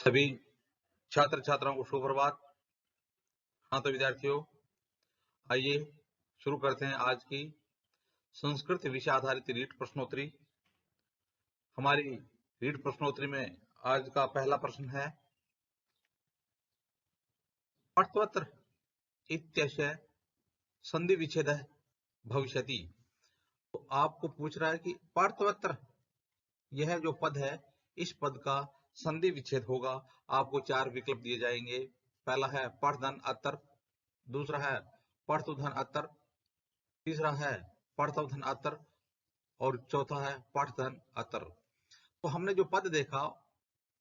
सभी छात्र छात्राओं को सुप्रभात। हाँ तो विद्यार्थियों, आइए शुरू करते हैं आज की संस्कृत विषय आधारित रीट प्रश्नोत्तरी। हमारी रीट प्रश्नोत्तरी में आज का पहला प्रश्न है, पार्थवत्र इत्यस्य संधि विच्छेद भविष्यति। तो आपको पूछ रहा है कि पार्थवत्र यह जो पद है, इस पद का संधि विच्छेद होगा। आपको चार विकल्प दिए जाएंगे। पहला है पार्थधन अतर, दूसरा है पार्थुधन अतर, तीसरा है पार्थवधन अतर और चौथा है पार्थधन अतर। तो हमने जो पद देखा,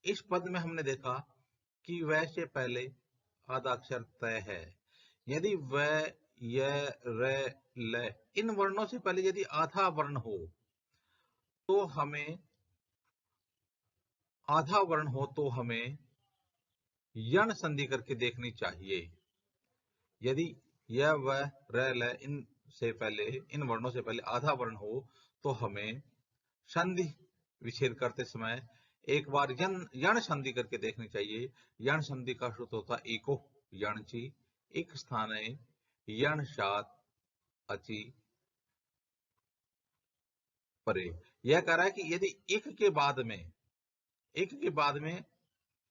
इस पद में हमने देखा कि वह से पहले आधा अक्षर तय है। यदि व, य, र, ल इन वर्णों से पहले यदि आधा वर्ण हो तो हमें यण संधि करके देखनी चाहिए। यदि य, व, र, ल इन से पहले, इन वर्णों से पहले आधा वर्ण हो तो हमें संधि विच्छेद करते समय एक बार यण संधि करके देखनी चाहिए। यण संधि का सूत्र होता है एको यणची एक स्थाने यण शात अचि परे। यह कह रहा है कि यदि एक के बाद में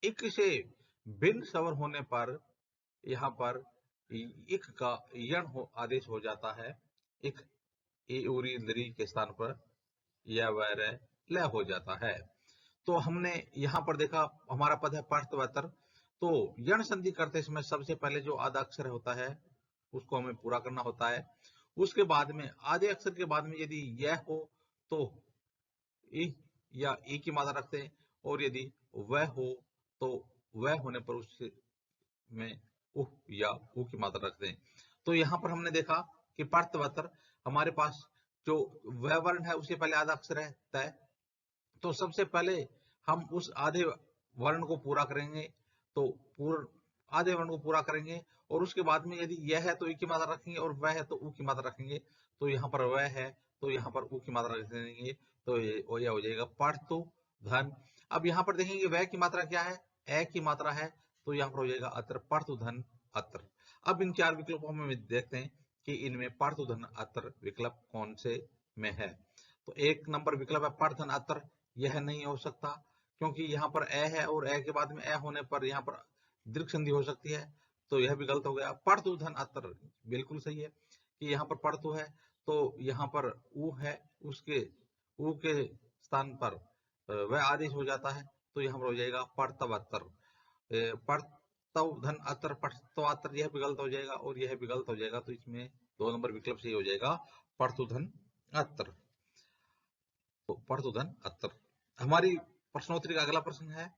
एक से भिन्न स्वर होने पर यहाँ पर एक का यण आदेश हो जाता है। एक ए उरी लरी के स्थान पर या वैर ल हो जाता है। तो हमने यहाँ पर देखा, हमारा पद है पार्थवतर। तो यण संधि करते समय सबसे पहले जो आधा अक्षर होता है उसको हमें पूरा करना होता है। उसके बाद में आधे अक्षर के बाद में यदि यह हो तो ई या ई की मात्रा रखते हैं, और यदि वह हो तो वह होने पर उससे में उह या ऊ की मात्रा रखते हैं। तो यहाँ पर हमने देखा कि पार्थवतर हमारे पास जो वह वर्ण है उससे पहले आधा अक्षर है तय। तो सबसे पहले हम उस आधे वर्ण को पूरा करेंगे, तो आधे वर्ण को पूरा करेंगे और उसके बाद में यदि यह है तो ई की मात्रा रखेंगे और वह है तो ऊ की मात्रा रखेंगे। तो यहाँ पर वह है तो यहाँ पर ऊ की मात्रा रख देंगे, तो यह हो जाएगा पार्थु धन। अब यहाँ पर देखेंगे वह की मात्रा क्या है, ए की मात्रा है, तो यहाँ पर हो जाएगा अत्र पार्थु धन अत्र। अब इन चार विकल्पों में देखते हैं कि इनमें पार्थु धन अत्र विकल्प कौन से में है। तो एक नंबर विकल्प है पार्थधन अत्र। यह नहीं हो सकता क्योंकि यहाँ पर ए है और ए के बाद में ए होने पर यहाँ पर दीर्घ संधि हो सकती है, तो यह भी गलत हो गया। पार्थुधन अत्र बिल्कुल सही है कि यहाँ पर पार्थु है तो यहाँ पर ऊ है, उसके ऊ के स्थान पर वह आदेश हो जाता है, तो यहाँ पर हो जाएगा पार्थवतर। पार्थवधन अत्र पार्थवतर यह भी गलत हो जाएगा और यह भी गलत हो जाएगा। तो इसमें दो नंबर विकल्प सही हो जाएगा पार्थुधन अत्र। तो पार्थुधन अत्र। हमारी प्रश्नोत्तरी का अगला प्रश्न है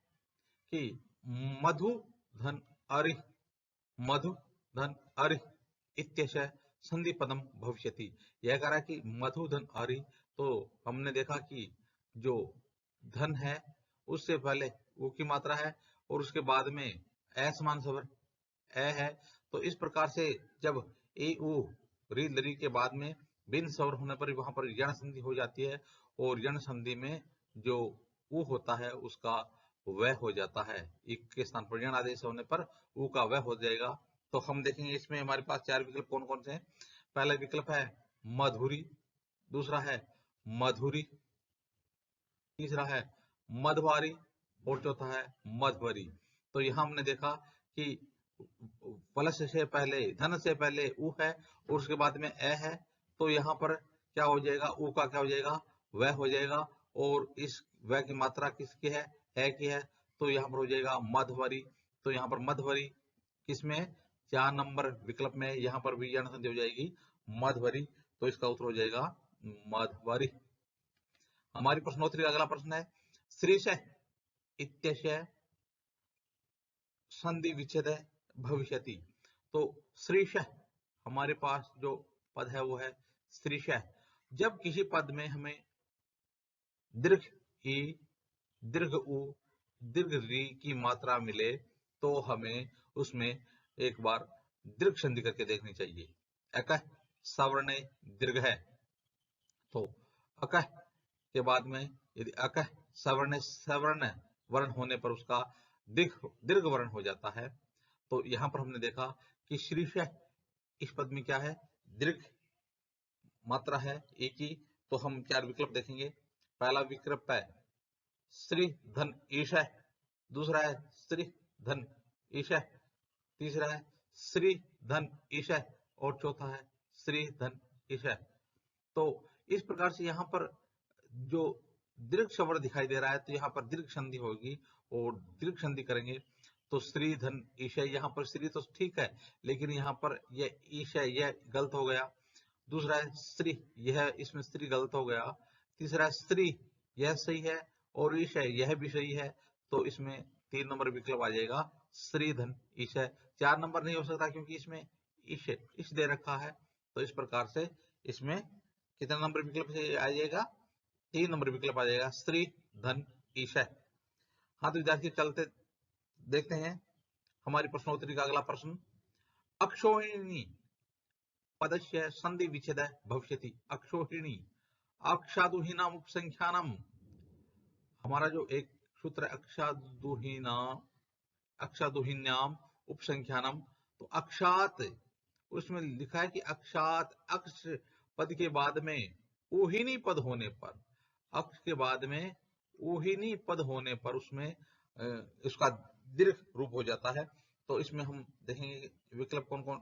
कि मधु धन अरि, मधु धन अरि इत्यस्य संधि पदम भविष्यति। यह कह रहा है कि मधु धन अरि। तो हमने देखा कि जो धन है उससे पहले ऊ की मात्रा है और उसके बाद में ए समान स्वर ए है। तो इस प्रकार से जब ए ऊ री लरी के बाद में बिन स्वर होने पर वहां पर यण संधि हो जाती है और यण संधि में जो ऊ होता है उसका वह हो जाता है। एक के स्थान पर यण आदेश होने पर ऊ का वह हो जाएगा। तो हम देखेंगे इसमें हमारे पास चार विकल्प कौन कौन से हैं। पहला विकल्प है मधुरी, दूसरा है मधुरी, तीसरा है मधवारी और चौथा है मधवरी। तो यहाँ हमने देखा कि प्लस से पहले, धन से पहले ऊ है और उसके बाद में ए है, तो यहाँ पर क्या हो जाएगा, ऊ का क्या हो जाएगा, वह हो जाएगा। और इस वह की मात्रा किसकी है, ए की है, तो यहाँ पर हो जाएगा मधवरी। तो यहाँ पर मधवरी किसमें, 4 नंबर विकल्प में, यहाँ पर भी यण संधि हो जाएगी मधवरी। तो इसका उत्तर हो जाएगा मधवरी। हमारी प्रश्नोत्तरी का अगला प्रश्न है, श्रीश इत्यस्य संधि विच्छेद भविष्यति। तो श्रीश हमारे पास जो पद है वो है श्रीश। जब किसी पद में हमें दीर्घ ई, दीर्घ उ, दीर्घ री की मात्रा मिले तो हमें उसमें एक बार दीर्घ संधि करके देखनी चाहिए। अकः सवर्ण दीर्घ है तो अकः के बाद में यदि अकः सवर्ण वर्ण होने पर उसका दीर्घ वर्ण हो जाता है। तो यहाँ पर हमने देखा कि श्रीशः इस पद में क्या है, दीर्घ मात्रा है एक ही। तो हम 4 विकल्प देखेंगे। पहला विकल्प है श्री धन ईशः, दूसरा है श्री धन ईशः, तीसरा है श्री धन ईशः और चौथा है श्री धन ईशः। तो इस प्रकार से यहाँ पर जो दीर्घ स्वर दिखाई दे रहा है तो यहाँ पर दीर्घ संधि होगी और दीर्घ संधि करेंगे तो श्री धन ईशय। यहाँ पर श्री तो ठीक है लेकिन यहाँ पर यह ईशय यह गलत हो गया। दूसरा है श्री, यह इसमें श्री गलत हो गया। तीसरा है श्री, यह सही है और ईशय यह भी सही है। तो इसमें 3 नंबर विकल्प आ जाएगा श्री धन ईशय। 4 नंबर नहीं हो सकता क्योंकि इसमें ईश इश दे रखा है। तो इस प्रकार से इसमें कितना नंबर विकल्प से आ जाएगा, 3 नंबर विकल्प आ जाएगा श्री धन ईशय। हाँ तो विद्यार्थी चलते देखते हैं हमारी प्रश्नोत्तरी का अगला प्रश्न। अक्षोहिणी पदस्य संधि विच्छेद भविष्यति। अक्षोहिणी अक्षादुहीनाम उपसंख्यानम, हमारा जो एक सूत्र अक्षादुहीन्याम उपसंख्यानम। तो अक्षात उसमें लिखा है कि अक्षात अक्ष पद के बाद में ऊहिनी पद होने पर, अक्ष के बाद में ऊहिनी पद होने पर उसमें उसका दीर्घ रूप हो जाता है। तो इसमें हम देखेंगे विकल्प कौन कौन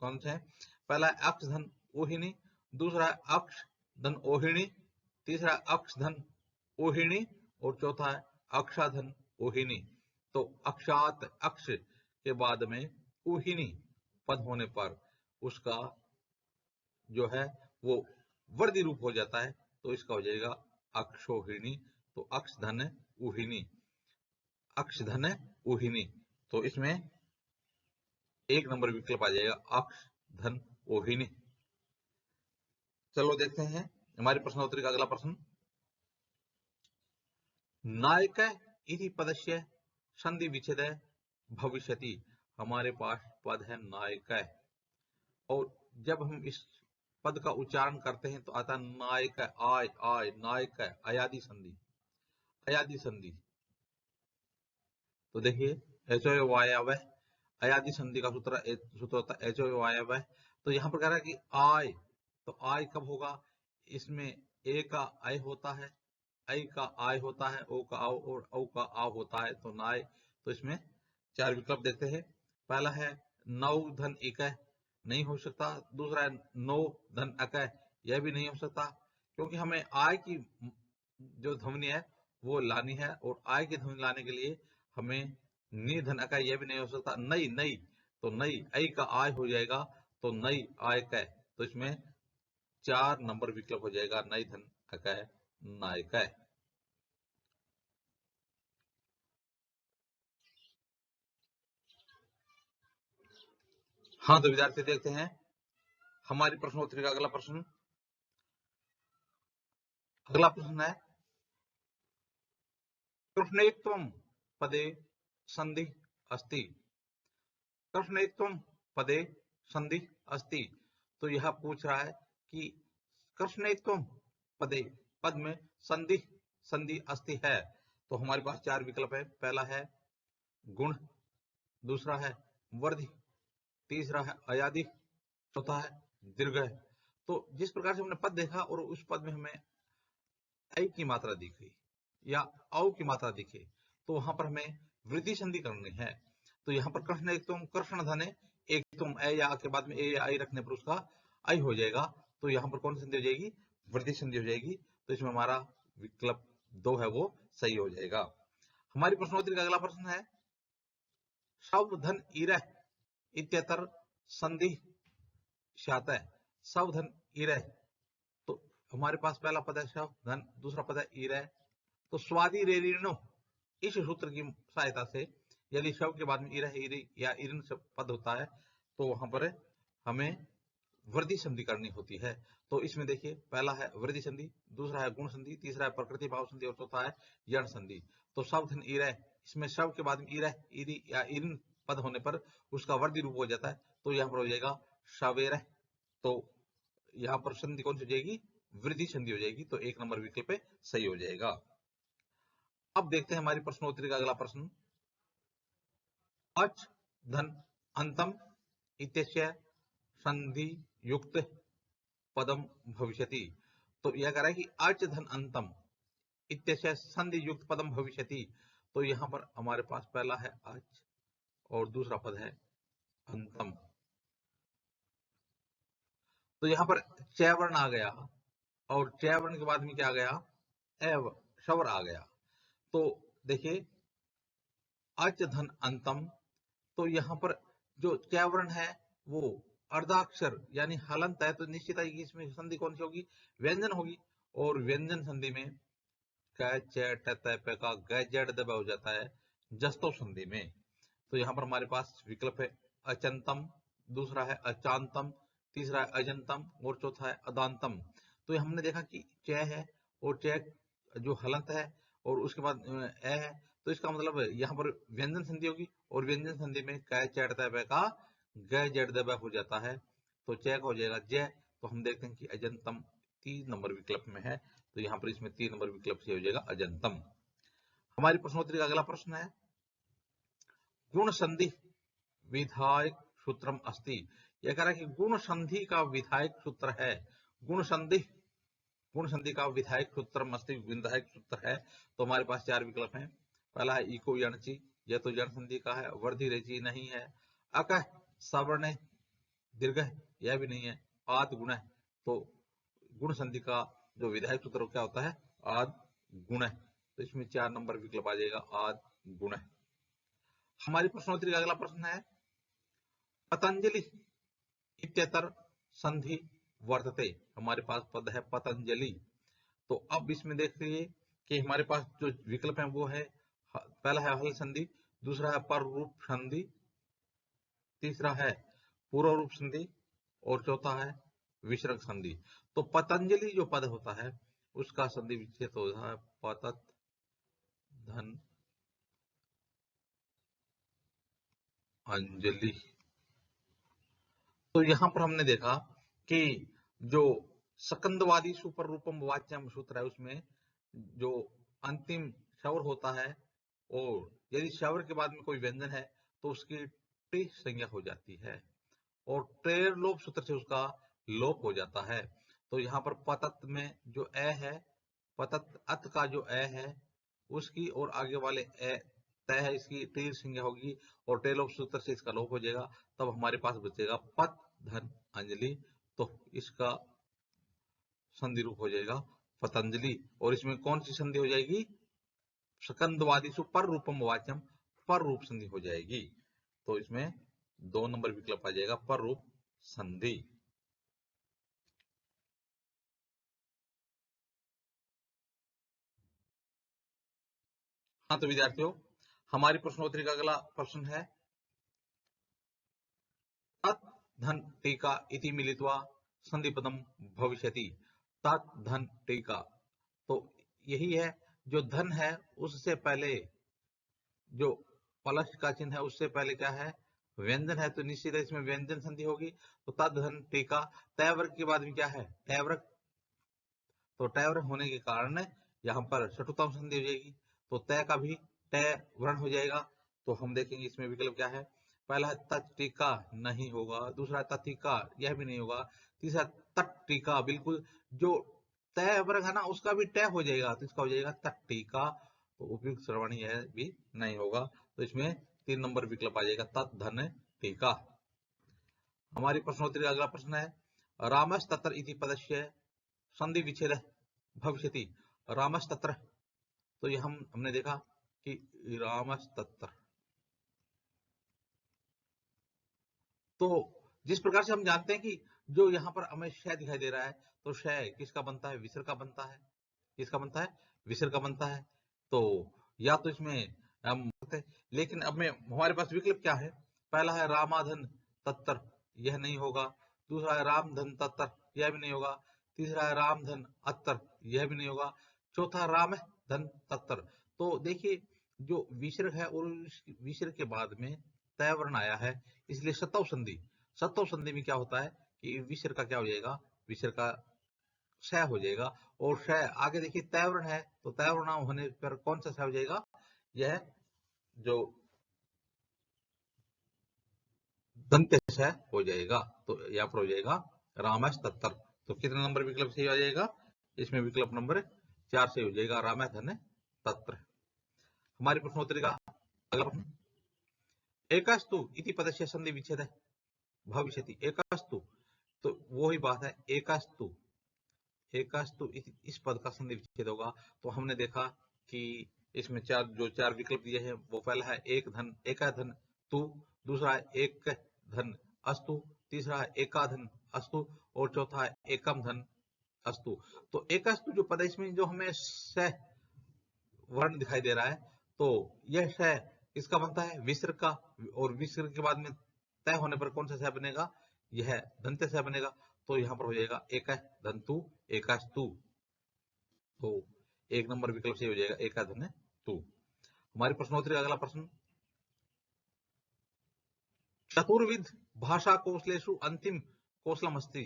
कौन से हैं। पहला है अक्ष धन ऊहिनी, दूसरा है अक्ष धन ओहिणी, तीसरा अक्ष धन ओहिणी और चौथा है अक्षाधन ओहिनी। तो अक्षात अक्ष के बाद में ऊहिनी पद होने पर उसका जो है वो वर्दी रूप हो जाता है। तो इसका हो जाएगा अक्षोहिणी। तो अक्ष धन ऊहिनी, अक्ष धन ऊहिनी। तो इसमें 1 नंबर विकल्प आ जाएगा अक्ष धन ओहिनी। चलो देखते हैं हमारी प्रश्नोत्तरी का अगला प्रश्न। नायक इति पदस्य संधि विच्छेद भविष्यति। हमारे पास पद है नायक और जब हम इस पद का उच्चारण करते हैं तो आता नायक, आय आय नायक, अयादि संधि, अयादि संधि। तो देखिए एचो वायव, अयादि संधि का सूत्र होता है एचो वायव। तो यहाँ पर कह रहा है कि आय, तो आय कब होगा, इसमें ए का आय होता है, आई का आय होता है, ओ का आओ और औ का आव होता है। तो नाय। तो इसमें 4 विकल्प देखते हैं। पहला है नौ धन इक, नहीं हो सकता। दूसरा है नौ धन अक, यह भी नहीं हो सकता क्योंकि हमें आय की जो ध्वनि है वो लानी है और आय की ध्वनि लाने के लिए हमें नि धन अक, यह भी नहीं हो सकता। नई नई, तो नई आई का आय हो जाएगा तो नई आय क। तो इसमें 4 नंबर विकल्प हो जाएगा नई धन अक नायक। हाँ तो विद्यार्थी देखते हैं हमारी प्रश्नोत्तरी का अगला प्रश्न। अगला प्रश्न है कृष्णेत्वम पदे संधि अस्ति। कृष्णेत्वम पदे संधि अस्ति। तो यह पूछ रहा है कि कृष्णेत्वम पदे, पद में संधि संधि अस्ति है। तो हमारे पास 4 विकल्प है। पहला है गुण, दूसरा है वर्धि, तीसरा है अयादि, चौथा है दीर्घ। तो जिस प्रकार से हमने पद देखा और उस पद में हमें ऐ की मात्रा दिखी या औ की मात्रा दिखे तो वहां पर हमें वृद्धि संधि करनी है। तो यहाँ पर कृष्ण एक तुम कृष्ण धन है, एक तुम ए या के बाद में ए या आई रखने पर उसका आई हो जाएगा। तो यहाँ पर कौन सी संधि हो जाएगी, वृद्धि संधि हो जाएगी। तो इसमें हमारा विकल्प 2 है वो सही हो जाएगा। हमारी प्रश्नोत्तरी का अगला प्रश्न है सावधन इरह इत्यतर संधि स्यात। सावधन इरह, तो हमारे पास पहला पद है शव धन, दूसरा पद है ईरय। तो स्वादि रेणु इस सूत्र की सहायता से यदि शव के बाद में ईरह ईरी या ईरिन पद होता है तो वहां पर हमें वृद्धि संधि करनी होती है। तो इसमें देखिए पहला है वृद्धि संधि, दूसरा है गुण संधि, तीसरा है प्रकृति भाव संधि और चौथा है यण संधि। तो शवधन ईरय, इसमें शव के बाद में ईरह ईरी या ईरिन पद होने पर उसका वृद्धि रूप हो जाता है। तो यहाँ पर हो जाएगा शवेरह। तो यहाँ पर संधि कौन सी हो जाएगी, वृद्धि संधि हो जाएगी। तो 1 नंबर विकल्प सही हो जाएगा। अब देखते हैं हमारी प्रश्नोत्तरी का अगला प्रश्न। अच धन अंतम इत्यस्य संधि युक्त पदम भविष्यति। तो यह कह रहा है कि अच धन अंतम इत्यस्य संधि युक्त पदम भविष्यति। तो यहाँ पर हमारे पास पहला है अच और दूसरा पद है अंतम। तो यहाँ पर च वर्ण आ गया और च वर्ण के बाद में क्या आ गया, एव स्वर आ गया। तो देखिए अच धन अंतम, तो यहाँ पर जो च वर्ण है वो अर्धाक्षर यानी हलंत है, तो निश्चित है कि इसमें संधि कौन सी होगी, व्यंजन होगी। और व्यंजन संधि में क च ट त प का ग जड़ दबा हो जाता है जस्तो संधि में। तो यहाँ पर हमारे पास विकल्प है अचंतम, दूसरा है अचांतम, तीसरा है अजंतम और चौथा है अदांतम। तो हमने देखा कि च है और च जो हलंत है और उसके बाद ए है, तो इसका मतलब यहाँ पर व्यंजन संधि होगी और व्यंजन संधि में क च ट त का ग जड़ दबा हो जाता है, तो च का हो जाएगा ज। तो हम देखते हैं कि अजंतम 3 नंबर विकल्प में है, तो यहाँ पर इसमें 3 नंबर विकल्प से हो जाएगा अजंतम। हमारी प्रश्नोत्तरी का अगला प्रश्न है गुण संधि विधायक सूत्रम अस्ति। यह कह रहा है कि गुण संधि का विधायक सूत्र है, गुण संधि का विधायक सूत्र अस्ति, विधायक सूत्र है। तो हमारे पास 4 विकल्प हैं। पहला है इको यणचि, यह तो जन संधि का है। वर्धि रेचि नहीं है। अकह सवर्ण दीर्घ, यह भी नहीं है। आद गुण, तो गुण संधि का जो विधायक सूत्र क्या होता है, आद गुण। तो इसमें 4 नंबर विकल्प आ जाएगा आद गुण। हमारी प्रश्नोत्तरी का अगला प्रश्न है पतंजलि इत्यतर संधि वर्तते। हमारे पास पद है पतंजलि। तो अब इसमें देख लीजिए कि हमारे पास जो विकल्प है वो है, पहला है हल संधि, दूसरा है पर रूप संधि, तीसरा है पूर्व रूप संधि और चौथा है विसर्ग संधि। तो पतंजलि जो पद होता है उसका संधि विच्छेद होता है पतत धन अंजलि। तो यहां पर हमने देखा कि जो सकंदवादी सुपर रूपम वाच्यम सूत्र है उसमें जो अंतिम स्वर होता है और यदि स्वर के बाद में कोई व्यंजन है तो उसकी टी संज्ञा हो जाती है और टेर लोप सूत्र से उसका लोप हो जाता है। तो यहाँ पर पतत में जो ए है, पतत अत का जो ए है उसकी और आगे वाले ए तय है, इसकी टीर संज्ञा होगी और टेर लोप सूत्र से इसका लोप हो जाएगा। तब हमारे पास बचेगा पत धन अंजलि। तो इसका संधि रूप हो जाएगा पतंजलि। और इसमें कौन सी संधि हो जाएगी, सकंदवादी पर रूपम वाच्यम, पर रूप संधि हो जाएगी। तो इसमें 2 नंबर विकल्प आ जाएगा पर रूप संधि। हाँ तो विद्यार्थियों हमारी प्रश्नोत्तरी का अगला प्रश्न है तत् धन टीका इति मिलित्वा संधि पदम भविष्यति। तत् धन टीका, तो यही है जो धन है उससे पहले जो प्लस का चिन्ह है उससे पहले क्या है, व्यंजन है, तो निश्चित है इसमें व्यंजन संधि होगी। तो तत् धन टीका, तय वर्ग के बाद में क्या है, तय वर्ग, तो तय वर्ग होने के कारण यहाँ पर चतुर्थम संधि हो जाएगी। तो तय का भी तय वर्ण हो जाएगा। तो हम देखेंगे इसमें विकल्प क्या है, पहला है तटीका नहीं होगा, दूसरा तथिका यह भी नहीं होगा, तीसरा तटीका, बिल्कुल जो तय वर्ग है ना उसका भी तय हो जाएगा, तो इसका हो जाएगा तटीका। तो उपयुक्त श्रवण यह भी नहीं होगा। तो इसमें 3 नंबर विकल्प आ जाएगा तत् धन टीका। हमारी प्रश्नोत्तरी का अगला प्रश्न है रामस्तत्र इति पदस्य संधि विच्छेद भविष्यति। रामस्तत्र, तो ये हमने देखा कि रामस्तत्र, तो जिस प्रकार से हम जानते हैं कि जो यहाँ पर हमें शय दिखाई दे रहा है, तो शय किसका बनता है, विसर्ग का बनता है। किसका बनता है, विसर्ग का बनता है। तो या तो इसमें हम, लेकिन अब में हमारे पास विकल्प क्या है, पहला है रामाधन तत्तर, यह नहीं होगा। दूसरा है रामधन तत्तर, यह भी नहीं होगा। तीसरा है रामधन अत्तर, यह भी नहीं होगा। चौथा राम धन तत्तर। तो देखिए जो विसर्ग है और विसर्ग के बाद में तय वर्ण आया है, इसलिए सतव संधि, सतव संधि में क्या होता है कि विसर्ग का क्या हो जाएगा, विसर्ग का क्षय हो जाएगा। और क्षय आगे देखिए तय वर्ण है, तो तय वर्ण होने पर कौन सा क्षय हो जाएगा, यह जो दंत्य स हो जाएगा। तो यहाँ पर हो जाएगा रामस तत्र। तो कितने नंबर विकल्प सही आ जाएगा? इसमें विकल्प नंबर 4 से हो जाएगा राम धन तत्र। हमारी प्रश्नोत्तरी का अगला प्रश्न, एकस्तु इति पदस्य संधि विच्छेद भविष्यति। एकस्तु, तो वो ही बात है, एकस्तु एकस्तु इस पद का संधि विच्छेद होगा। तो हमने देखा कि इसमें चार विकल्प दिए हैं, वो पहला है एक धन एका धन तु, दूसरा है एक धन अस्तु, तीसरा है एकाधन अस्तु और चौथा है एकम धन अस्तु। तो एकस्तु जो पद है इसमें जो हमें स वर्ण दिखाई दे रहा है, तो यह स इसका बनता है विसर्ग का, और विसर्ग के बाद में तय होने पर कौन सा स बनेगा? यह दंत्य स बनेगा। तो यहाँ पर हो जाएगा एक धन्तु एकास्तु। तो एक नंबर विकल्प से हो जाएगा एकाधन तु। हमारी प्रश्नोत्तरी का अगला प्रश्न, चतुर्विध भाषा कौशलेषु अंतिम कौशलम अस्ति।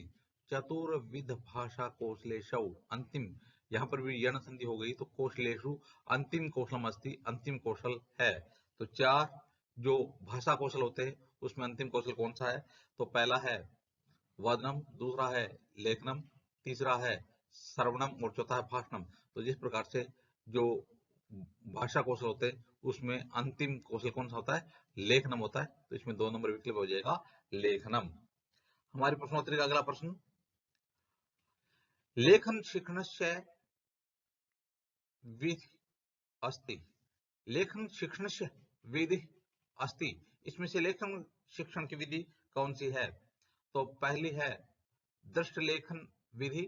चतुर्विध भाषा कौशलेषु अंतिम, यहाँ पर भी यण संधि हो गई, तो कौशलेषु अंतिम कौशलम अस्ति, अंतिम कौशल है। तो 4 जो भाषा कौशल होते हैं उसमें अंतिम कौशल कौन सा है? तो पहला है वदनम, दूसरा है लेखनम, तीसरा है श्रवणम और चौथा है भाषणम। तो जिस प्रकार से जो भाषा कौशल होते हैं उसमें अंतिम कौशल कौन सा होता है? लेखनम होता है। तो इसमें 2 नंबर विकल्प हो जाएगा लेखनम। हमारी प्रश्नोत्तरी का अगला प्रश्न, लेखन शिक्षणस्य विधि अस्ति। लेखन शिक्षणस्य विधि अस्ति, इसमें से लेखन शिक्षण की विधि कौन सी है? तो पहली है दृष्ट लेखन विधि,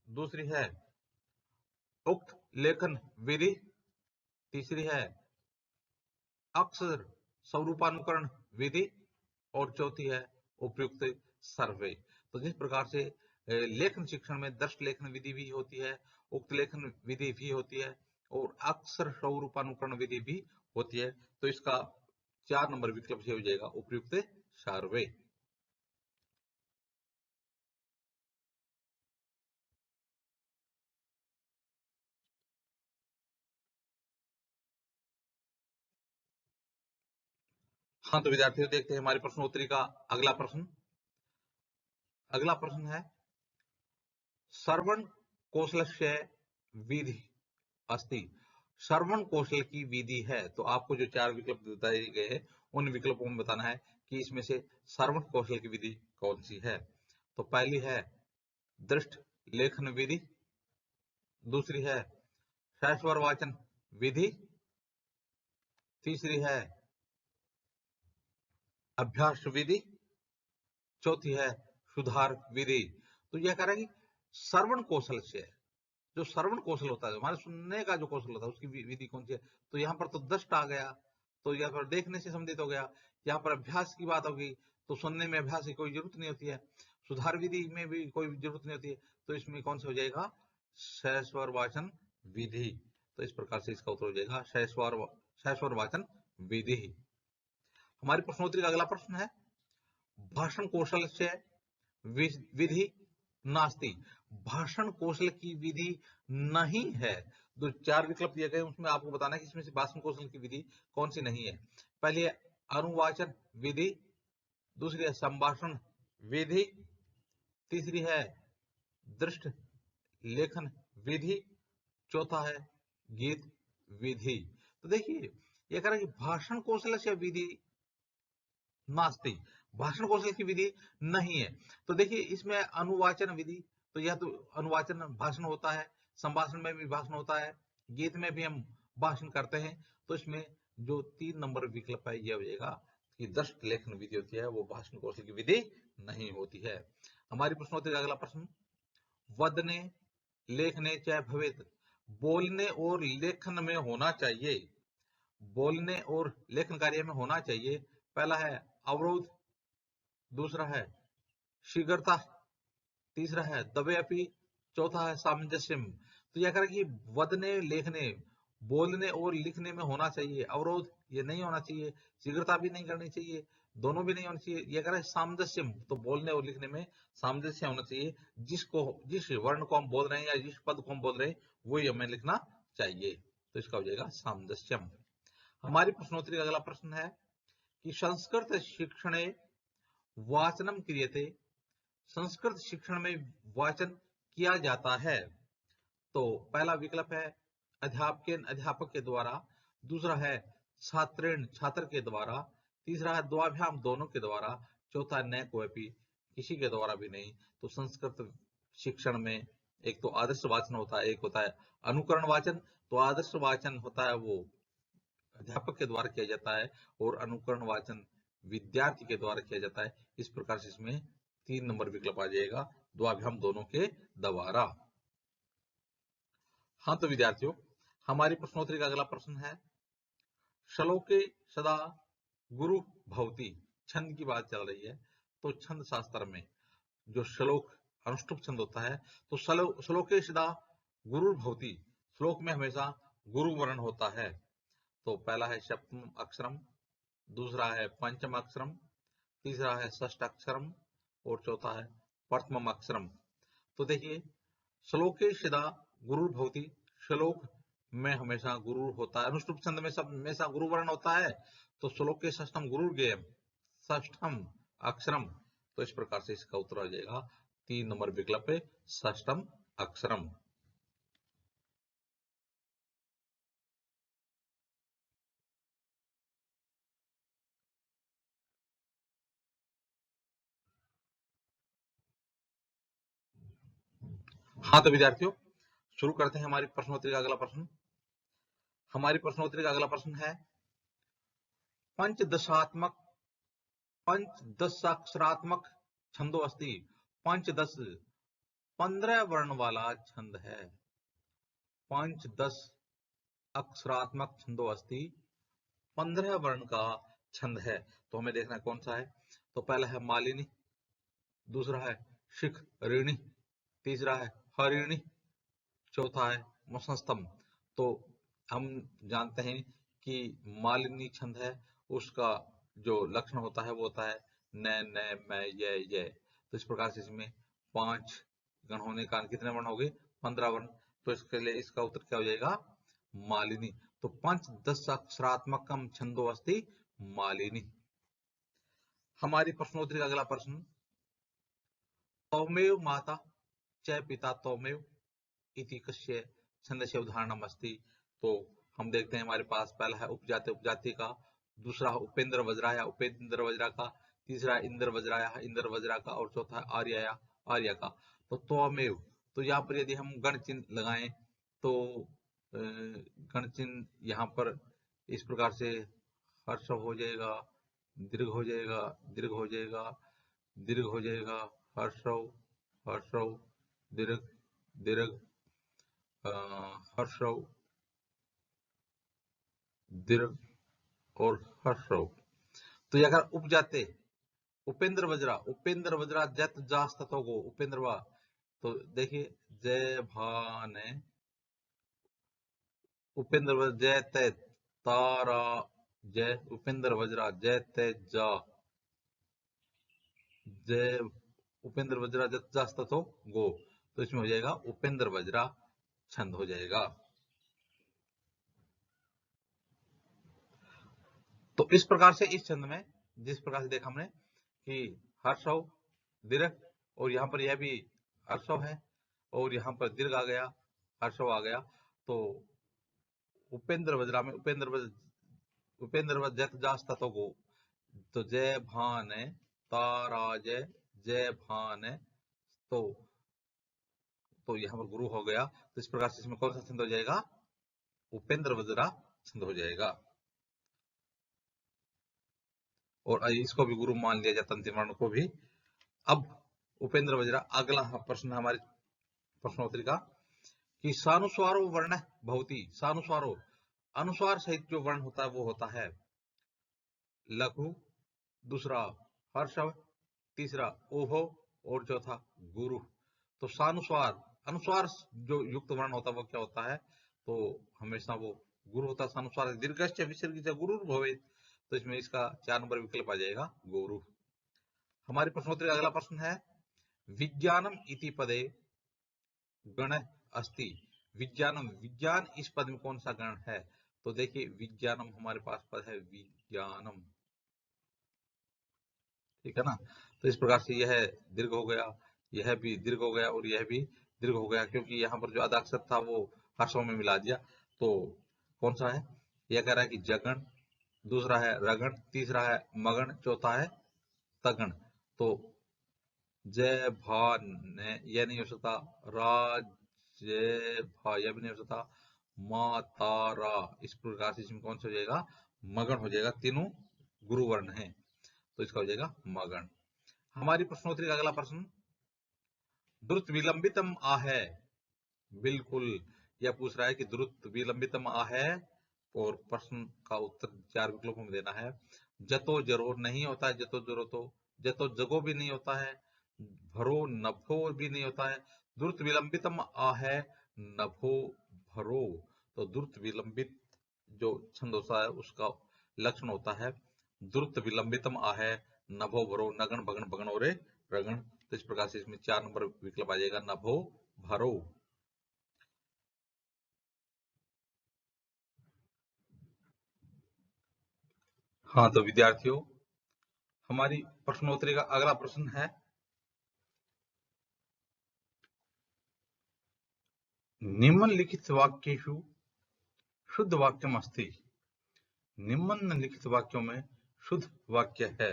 दूसरी है उक्त लेखन विधि, तीसरी है अक्षर स्वरूपानुकरण विधि और चौथी है उपयुक्त सर्वे। तो जिस प्रकार से लेखन शिक्षण में दृष्ट लेखन विधि भी होती है, उक्त लेखन विधि भी होती है और अक्षर स्वरूपानुकरण विधि भी होती है, तो इसका 4 नंबर विकल्प से हो जाएगा उपयुक्त सर्वे। हाँ, तो विद्यार्थियों देखते हैं हमारी प्रश्नोत्तरी का अगला प्रश्न। अगला प्रश्न है, श्रवण कौशलस्य विधि अस्ति। श्रवण कौशल की विधि है। तो आपको जो 4 विकल्प बताए गए हैं उन विकल्पों में बताना है कि इसमें से श्रवण कौशल की विधि कौन सी है। तो पहली है दृष्ट लेखन विधि, दूसरी है सहस्वर वाचन विधि, तीसरी है अभ्यास विधि, चौथी है सुधार विधि। तो यह कह रहा है कि श्रवण कौशल से, जो श्रवण कौशल होता है, हमारे सुनने का जो कौशल होता है उसकी विधि कौन सी है? तो यहाँ पर तो दृष्ट आ गया, तो यहाँ पर देखने से संबंधित हो गया। यहाँ पर अभ्यास की बात होगी, तो सुनने में अभ्यास की कोई जरूरत नहीं होती है। सुधार विधि में भी कोई जरूरत नहीं होती है। तो इसमें कौन सा हो जाएगा? सहस्वर वाचन विधि। तो इस प्रकार से इसका उत्तर हो जाएगा सहस्वर वाचन विधि। हमारी प्रश्नोत्तरी का अगला प्रश्न है, भाषण कौशल से विधि नास्ति। भाषण कौशल की विधि नहीं है। जो 4 विकल्प दिए गए उसमें आपको बताना है कि इसमें से भाषण कौशल की विधि कौन सी नहीं है। पहली है अनुवाचन विधि, दूसरी है संभाषण विधि, तीसरी है दृष्ट लेखन विधि, चौथा है गीत विधि। तो देखिए ये कह रहा है कि भाषण कौशल से विधि नास्ति, भाषण कौशल की विधि नहीं है। तो देखिए इसमें अनुवाचन विधि, तो यह तो अनुवाचन भाषण होता है, संभाषण में भी भाषण होता है, गीत में भी हम भाषण करते हैं। तो इसमें जो 3 नंबर विकल्प है यह हो जाएगा कि दृष्ट लेखन विधि होती है, वो भाषण कौशल की विधि नहीं होती है। हमारी प्रश्नोत्तरी का अगला प्रश्न, वदने लेखने च भवेत्। बोलने और लेखन में होना चाहिए, बोलने और लेखन कार्य में होना चाहिए। पहला है अवरोध, दूसरा है शीघ्रता, तीसरा है दव्यापी, चौथा है सामंजस्यम। तो यह कह रहा है कि वदने लेखने, बोलने और लिखने में होना चाहिए, अवरोध ये नहीं होना चाहिए, शीघ्रता भी नहीं करनी चाहिए, दोनों भी नहीं होनी चाहिए। यह कह रहा है सामंजस्यम, तो बोलने और लिखने में सामंजस्य होना चाहिए। जिस वर्ण को हम बोल रहे हैं या जिस पद को हम बोल रहे हैं वही हमें लिखना चाहिए। तो इसका हो जाएगा सामंजस्यम। हमारी प्रश्नोत्तरी का अगला प्रश्न है कि संस्कृत शिक्षणे वाचनम क्रियते, संस्कृत शिक्षण में वाचन किया जाता है। तो पहला विकल्प है अध्यापकेन अध्यापक के द्वारा, दूसरा है छात्रेण छात्र के द्वारा, तीसरा है द्वाभ्याम दोनों के द्वारा, चौथा न कोई किसी के द्वारा भी नहीं। तो संस्कृत शिक्षण में एक तो आदर्श वाचन होता है, एक होता है अनुकरण वाचन। तो आदर्श वाचन होता है वो अध्यापक के द्वारा किया जाता है और अनुकरण वाचन विद्यार्थी के द्वारा किया जाता है। इस प्रकार से इसमें 3 नंबर विकल्प आ जाएगा, द्वाभ्याम दोनों के द्वारा। हाँ तो विद्यार्थियों, हमारी प्रश्नोत्तरी का अगला प्रश्न है, श्लोके सदा गुरु भवति, छंद की बात चल रही है। तो छंद शास्त्र में जो श्लोक अनुष्टुप छंद होता है, तो श्लोके सदा गुरु भवति, श्लोक में हमेशा गुरु वर्ण होता है। तो पहला है सप्तम अक्षरम, दूसरा है पंचम अक्षरम, तीसरा है षष्ठ अक्षरम और चौथा है प्रथम अक्षरम। तो देखिए, श्लोके सदा गुरु भवति, श्लोक में हमेशा गुरु होता है, अनुष्टुप छंद में सब हमेशा गुरु वर्ण होता है। तो श्लोक के षष्ठम गुरु गेयम, षष्ठम अक्षरम। तो इस प्रकार से इसका उत्तर आ जाएगा 3 नंबर विकल्प पे षष्ठम अक्षरम। हाँ तो विद्यार्थियों, शुरू करते हैं हमारी प्रश्नोत्तरी का अगला प्रश्न। हमारी प्रश्नोत्तरी का अगला प्रश्न है, पंचदशात्मक पंचदशाक्षरात्मक छंदो अस्ति, पंचदश 15 वर्ण वाला छंद है। पंचदश अक्षरात्मक छंदो अस्ति, 15 वर्ण का छंद है। तो हमें देखना है कौन सा है। तो पहला है मालिनी, दूसरा है शिख ऋणी, तीसरा है हरिणी, चौथा है मसस्तम। तो हम जानते हैं कि मालिनी छंद है, उसका जो लक्षण होता है वो होता है न न मैं ये। तो इस प्रकार से इसमें 5 गण होने का कितने वर्ण हो गए, 15 वर्ण। तो इसके लिए इसका उत्तर क्या हो जाएगा, मालिनी। तो पंचदश अक्षरात्मकम छंदो अस्ति मालिनी। हमारी प्रश्नोत्तरी का अगला प्रश्न, तौमेव माता च पिता तौमेव इति कस्य छंदस्य उदाहरणम अस्ति। तो हम देखते हैं हमारे पास पहला है उपजाति उपजाति का, दूसरा है उपेंद्र वज्राया उपेंद्र वज्रा का, तीसरा है इंद्र वज्राया इंद्र वज्रा का और चौथा है आर्याया आर्या का। तो त्वमेव, तो यहाँ पर यदि हम गण चिन्ह लगाएं तो गण चिन्ह यहाँ पर इस प्रकार से हर्ष हो जाएगा, दीर्घ हो जाएगा, दीर्घ हो जाएगा, दीर्घ हो जाएगा, हर्षव हर्षव, दीर्घ दीर्घ, हर्षव दीर्घ और हर्षव। तो ये अगर उपजाते उपेंद्र वज्रा जत जास तत्व को उपेंद्र वा, तो देखिए जय भाने उपेंद्र वज्र जय तय तारा, जय उपेंद्र वज्रा जय तय जा, जय उपेंद्र वज्रा जत जास तत्व गो। तो इसमें हो जाएगा उपेंद्र वज्रा छंद हो जाएगा। तो इस प्रकार से इस छंद में जिस प्रकार से देखा हमने कि हर्षव दीर्घ, और यहाँ पर यह भी हर्षव है और यहाँ पर दीर्घ आ गया, हर्षव आ गया। तो उपेंद्र वज्रा में उपेंद्र वज्र जत जास तत्व को, तो जय भान तारा जय जय भान, तो यहाँ पर गुरु हो गया। तो इस प्रकार से इसमें कौन सा छंद हो जाएगा, उपेंद्र वज्रा छंद हो जाएगा। और इसको भी गुरु मान लिया जाता अंतिम वर्ण को भी। अब उपेंद्र वज्रा अगला प्रश्न हमारे प्रश्नोत्तरी का, कि सानुस्वारो वर्ण भवति, सानुस्वारो अनुस्वार सहित जो वर्ण होता है वो होता है लघु, दूसरा हर्षव, तीसरा ओहो और चौथा गुरु। तो सानुस्वार अनुस्वार जो युक्त वर्ण होता है वो क्या होता है, तो हमेशा वो गुरु होता है। सानुस्वार दीर्घश्च विसर्ग गुरु भवेत्, तो इसमें इसका 4 नंबर विकल्प आ जाएगा गुरु। हमारी प्रश्नोत्तरी अगला प्रश्न है, विज्ञानम इति पदे गण अस्ति, विज्ञानम विज्ञान इस पद में कौन सा गण है। तो देखिए विज्ञानम हमारे पास पद है विज्ञानम, ठीक है ना। तो इस प्रकार से यह दीर्घ हो गया, यह भी दीर्घ हो गया और यह भी दीर्घ हो गया, क्योंकि यहाँ पर जो आधा अक्षर था वो हर्षों में मिला दिया। तो कौन सा है? यह कह रहा है कि जगण, दूसरा है रगण, तीसरा है मगण, चौथा है तगण। तो जय भा ने यह नहीं हो सकता, रा जय भा यह भी नहीं हो सकता, मा तारा, इस प्रकार से इसमें कौन सा हो जाएगा? मगण हो जाएगा। तीनों गुरु वर्ण है, तो इसका हो जाएगा मगण। हमारी प्रश्नोत्तरी का अगला प्रश्न, द्रुत विलंबितम आहे, बिल्कुल यह पूछ रहा है कि द्रुत विलंबितम आहे, और प्रश्न का उत्तर 4 विकल्पों में देना है। जतो जरो नहीं होता है, जतो जरो तो, जतो जगो भी नहीं होता है, भरो नभो भी नहीं होता है, द्रुत विलंबितम आहे नभो भरो। तो द्रुत विलंबित जो छंद होता है उसका लक्षण होता है द्रुत विलंबितम आहे नभो भरो, नगण भगण भगण और रगण। तो इस प्रकार से इसमें 4 नंबर विकल्प आ जाएगा, नभो भरो। हाँ तो विद्यार्थियों, हमारी प्रश्नोत्तरी का अगला प्रश्न है, निम्नलिखित वाक्येषु शुद्ध वाक्यम अस्ति। निम्नलिखित वाक्यों में शुद्ध वाक्य है।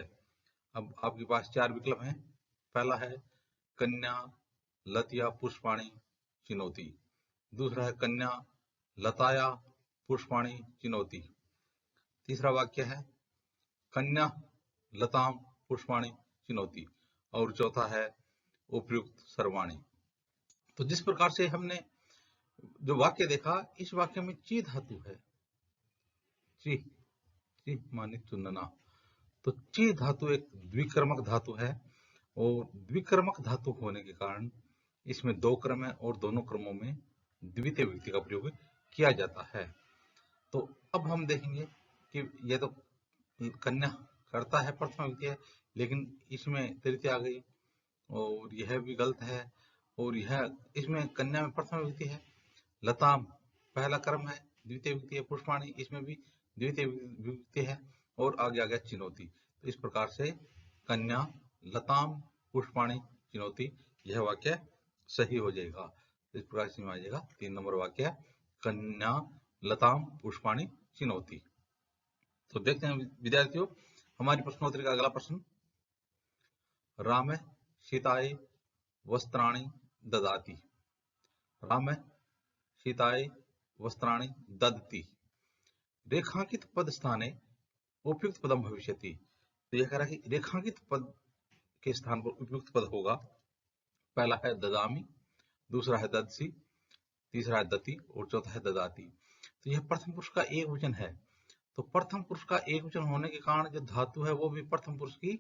अब आपके पास 4 विकल्प हैं। पहला है कन्या लतया पुष्पाणि चिनोति, दूसरा है कन्या लताया पुष्पाणि चिनोति, तीसरा वाक्य है कन्या लताम पुष्पाणि चिनोति, और चौथा है उपयुक्त सर्वाणि। तो जिस प्रकार से हमने जो वाक्य देखा, इस वाक्य में ची धातु है, ची ची माने चुनना। तो ची धातु एक द्विकर्मक धातु है, और द्विकर्मक धातु होने के कारण इसमें 2 क्रम है और दोनों क्रमों में द्वितीय विभक्ति का प्रयोग किया जाता है। तो अब हम देखेंगे कि यह तो कन्या करता है प्रथम विभक्ति है, लेकिन इसमें तृतीय आ गई और यह भी गलत है, और यह इसमें कन्या में प्रथम विभक्ति है, लताम पहला क्रम है, द्वितीय विभक्ति है, पुष्पाणि इसमें भी द्वितीय विभक्ति है, और आगे आ गया चिनोती। तो इस प्रकार से कन्या लताम पुष्पाणि चिनोती, यह वाक्य सही हो जाएगा। इस प्रकार से आ जाएगा 3 नंबर वाक्य, कन्या लताम पुष्पाणि चिनोती। तो देखते हैं विद्यार्थियों, हमारी प्रश्नोत्तरी का अगला प्रश्न, राम सीताय वस्त्राणि ददाति। राम सीताय वस्त्राणि ददति, रेखांकित पद स्थाने उपयुक्त पदम भविष्यति। तो यह कह रहा है कि रेखांकित पद के स्थान पर उपयुक्त पद होगा। पहला है ददामी, दूसरा है ददसी, तीसरा है दति और चौथा है ददाती। तो यह प्रथम पुरुष का एक वचन है। तो प्रथम पुरुष का एक वचन होने के कारण जो धातु है वो भी प्रथम पुरुष की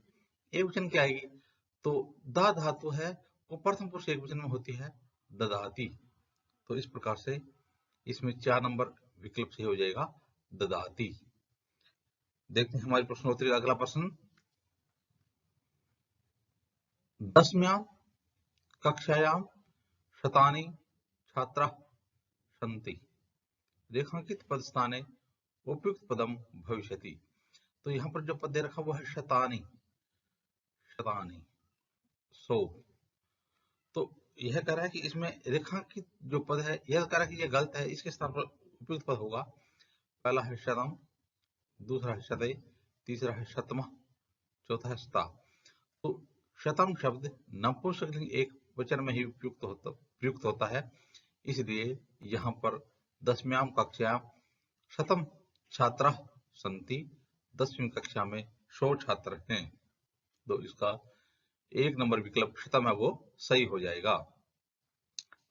एक वचन की आएगी। तो दा धातु है वो प्रथम पुरुष एक वचन में होती है, ददाती। तो इस प्रकार से इसमें 4 नंबर विकल्प सही हो जाएगा, ददाती। देखते हैं हमारी प्रश्नोत्तरी का अगला प्रश्न, 10व्यां कक्षायां शतानि छात्राः सन्ति, रेखांकित पद स्थाने उपयुक्त पदम भविष्यति। तो यहाँ पर जो पद दे रखा वो है शतानि, शतानि 100। तो यह कह रहा है कि इसमें रेखांकित जो पद है, यह कह रहा है कि यह गलत है, इसके स्थान पर उपयुक्त पद होगा। पहला है शतम, दूसरा है शतय, तीसरा है शतमः, चौथा है शता। तो शतम शब्द नपुंसकलिंग एक वचन में ही प्रयुक्त होता है, इसलिए यहाँ पर 10व्यां कक्षा शतम छात्र संति, 10वीं कक्षा में 100 छात्र हैं। तो इसका 1 नंबर विकल्प शतम है वो सही हो जाएगा।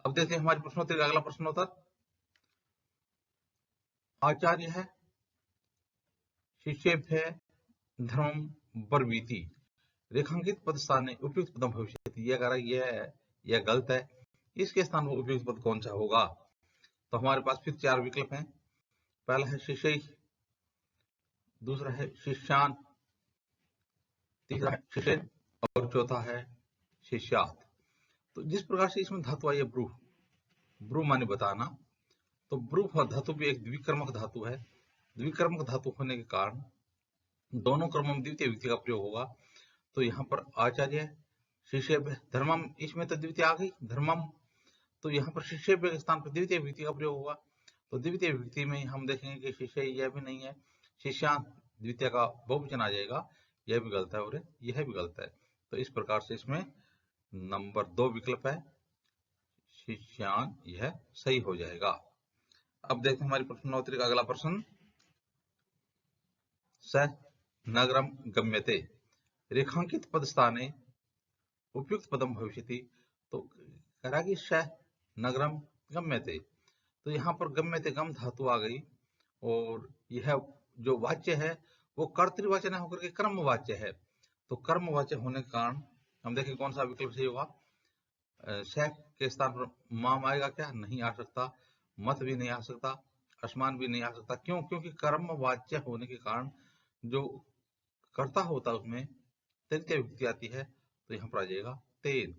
अब देखते हैं हमारी प्रश्नोत्तरी का अगला प्रश्नोत्तर, आचार्य है शिष्येभ्य धर्म ब्रवीति, रेखांकित पद स्थान में उपयुक्त पदम भविष्यति। यह कह रहा है यह गलत है, इसके स्थान पर उपयुक्त पद कौन सा होगा? तो हमारे पास फिर 4 विकल्प हैं। पहला है शिष्य, दूसरा है शिष्यान, तीसरा है शिष्य और चौथा है शिष्यात। तो जिस प्रकार से इसमें धातु आई है ब्रू, ब्रू माने बताना, तो ब्रू धातु भी एक द्विकर्मक धातु है। द्विकर्मक धातु होने के कारण दोनों क्रमों में द्वितीय विभक्ति का प्रयोग होगा। तो यहाँ पर आचार्य शिष्य धर्मम, इसमें तो द्वितीय आ गई धर्मम, तो यहाँ पर शिष्य के स्थान पर द्वितीय विभक्ति का प्रयोग होगा। तो द्वितीय विभक्ति में हम देखेंगे कि शिष्य यह भी नहीं है, शिष्यान द्वितीय का बहुवचन आ जाएगा, यह भी गलत है और यह भी गलत है। तो इस प्रकार से इसमें नंबर 2 विकल्प है शिष्यान, यह सही हो जाएगा। अब देखते हैं हमारी प्रश्नोत्तरी का अगला प्रश्न। स नगरम गम्यते रेखांकित पद स्थाने उपयुक्त पदम भविष्यति। तो कह रहा कि स नगरम गम्यते, तो यहाँ पर गम्यते गम धातु आ गई और यह जो वाच्य है वो कर्तृवाच्य न होकर के कर्मवाच्य है। तो कर्मवाच्य होने के कारण हम देखें कौन सा विकल्प सही होगा। स के स्थान पर माम आएगा क्या? नहीं आ सकता। मत भी नहीं आ सकता, असमान भी नहीं आ सकता। क्यों? क्योंकि कर्मवाच्य होने के कारण जो कर्ता होता है उसमें तृतीय विभक्ति आती है, तो यहाँ पर आ जाएगा तेन।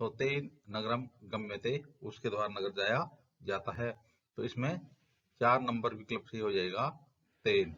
तो तेन नगरम गम्यते, उसके द्वारा नगर जाया जाता है। तो इसमें 4 नंबर विकल्प सही हो जाएगा तेन।